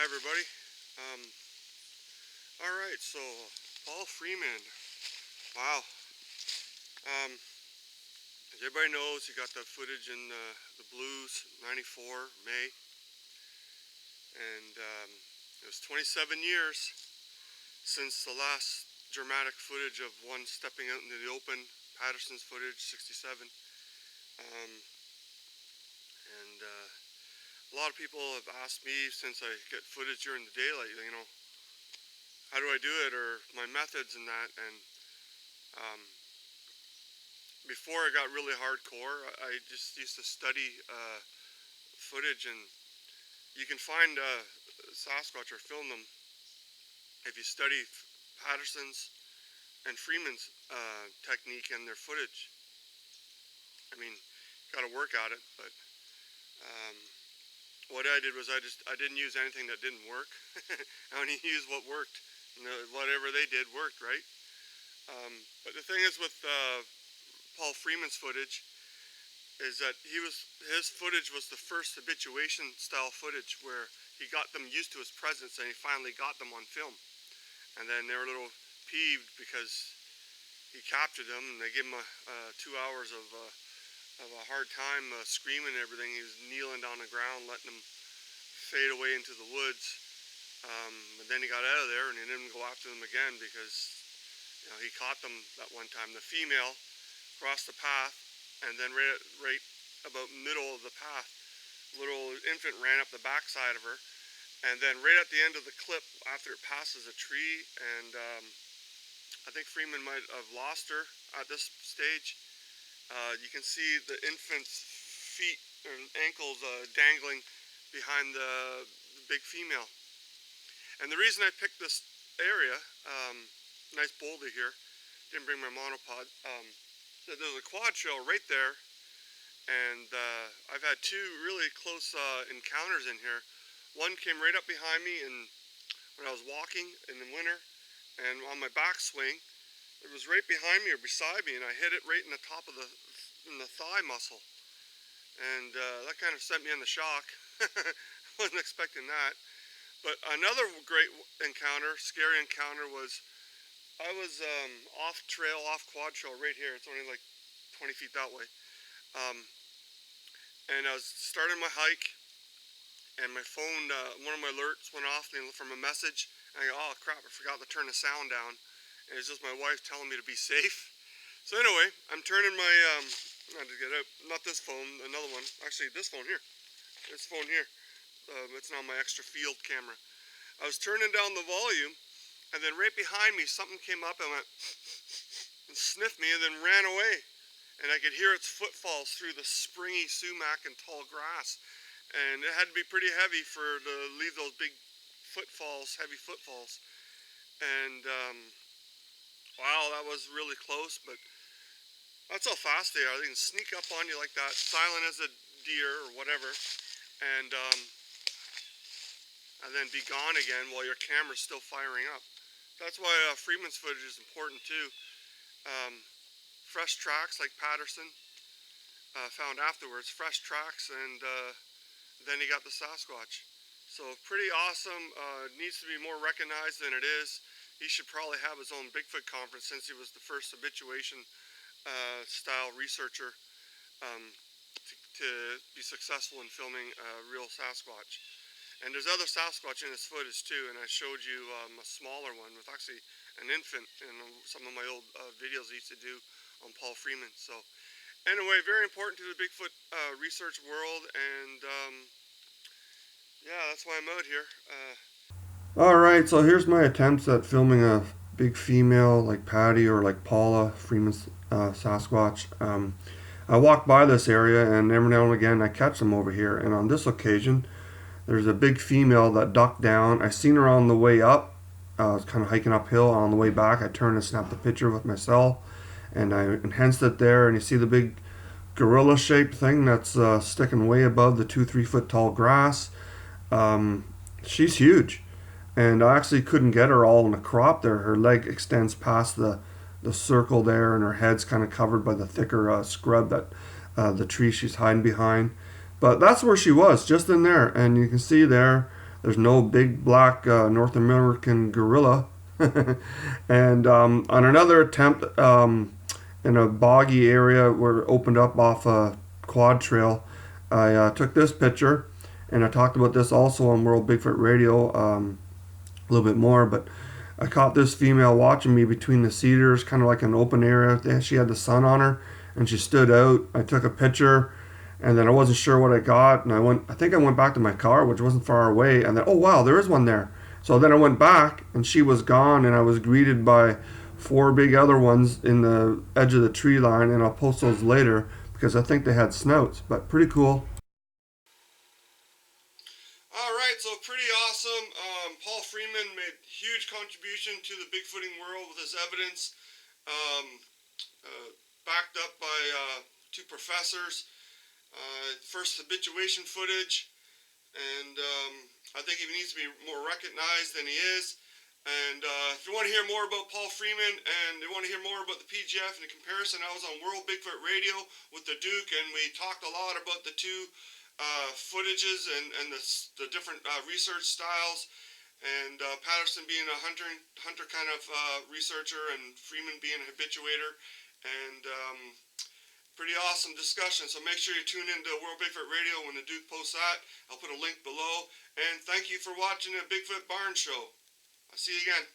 Hi everybody. Alright, so Paul Freeman. Wow. As everybody knows, he got that footage in the Blues, 94, May. And it was 27 years since the last dramatic footage of one stepping out into the open, Patterson's footage, 67. A lot of people have asked me since I get footage during the daylight, how do I do it, or my methods and that. And before I got really hardcore, I just used to study footage, and you can find Sasquatch or film them if you study Patterson's and Freeman's technique and their footage. I mean, got to work at it, but what I did was I didn't use anything that didn't work. I only used what worked. Whatever they did worked, right? But the thing is with Paul Freeman's footage is that his footage was the first habituation style footage where he got them used to his presence, and he finally got them on film. And then they were a little peeved because he captured them, and they gave him 2 hours of a hard time screaming and everything. He was kneeling down the ground, letting them fade away into the woods. But then he got out of there, and he didn't go after them again because he caught them that one time. The female crossed the path, and then right about middle of the path, little infant ran up the backside of her, and then right at the end of the clip, after it passes a tree, and I think Freeman might have lost her at this stage. You can see the infant's feet or ankles dangling behind the big female. And the reason I picked this area, nice boulder here, didn't bring my monopod, there's a quad trail right there, and I've had two really close encounters in here. One came right up behind me when I was walking in the winter, and on my backswing, it was right behind me or beside me, and I hit it right in the top of the thigh muscle. And that kind of sent me in the shock. Wasn't expecting that. But another great encounter, scary encounter, was I was off quad trail right here. It's only like 20 feet that way. And I was starting my hike, and my phone, one of my alerts went off from a message. And I go, oh crap, I forgot to turn the sound down. And it's just my wife telling me to be safe. So anyway, I'm turning my, I had to get out, not this phone, another one. Actually, this phone here. This phone here. It's not my extra field camera. I was turning down the volume, and then right behind me, something came up and went and sniffed me, and then ran away. And I could hear its footfalls through the springy sumac and tall grass. And it had to be pretty heavy to leave those big footfalls, heavy footfalls. And wow, that was really close, but that's how fast they are. They can sneak up on you like that, silent as a deer or whatever, and then be gone again while your camera's still firing up. That's why Freeman's footage is important too. Fresh tracks like Patterson found afterwards, fresh tracks, and then he got the Sasquatch. So pretty awesome. Needs to be more recognized than it is. He should probably have his own Bigfoot conference since he was the first habituation style researcher to be successful in filming real Sasquatch. And there's other Sasquatch in his footage too, and I showed you a smaller one with actually an infant in some of my old videos I used to do on Paul Freeman. So anyway, very important to the Bigfoot research world, and yeah, that's why I'm out here. Alright, so here's my attempts at filming a big female like Patty or like Paula, Freeman's Sasquatch. I walk by this area, and every now and again I catch them over here, and on this occasion there's a big female that ducked down. I seen her on the way up. I was kind of hiking uphill. On the way back I turned and snapped a picture with my cell, and I enhanced it there, and you see the big gorilla shaped thing that's sticking way above the 2-3 foot tall grass. She's huge, and I actually couldn't get her all in a crop there. Her leg extends past the circle there, and her head's kind of covered by the thicker scrub that the tree she's hiding behind. But that's where she was, just in there, and you can see there There's no big black North American gorilla. And on another attempt in a boggy area where it opened up off a quad trail, I took this picture, and I talked about this also on World Bigfoot Radio a little bit more. But I caught this female watching me between the cedars, kind of like an open area. She had the sun on her, and she stood out. I took a picture, and then I wasn't sure what I got, and I think I went back to my car, which wasn't far away, and then, oh wow, there is one there. So then I went back, and she was gone, and I was greeted by four big other ones in the edge of the tree line, and I'll post those later because I think they had snouts, but pretty cool. All right, so pretty awesome. Paul Freeman made huge contribution to the Bigfooting world with his evidence, um, uh, backed up by two professors. First habituation footage, and I think he needs to be more recognized than he is. And if you want to hear more about Paul Freeman and you want to hear more about the PGF and the comparison, I was on World Bigfoot Radio with the Duke, and we talked a lot about the two footages and the different research styles. And Patterson being a hunter kind of researcher, and Freeman being a habituator, and pretty awesome discussion. So make sure you tune into World Bigfoot Radio when the Duke posts that. I'll put a link below. And thank you for watching the Bigfoot Barn Show. I'll see you again.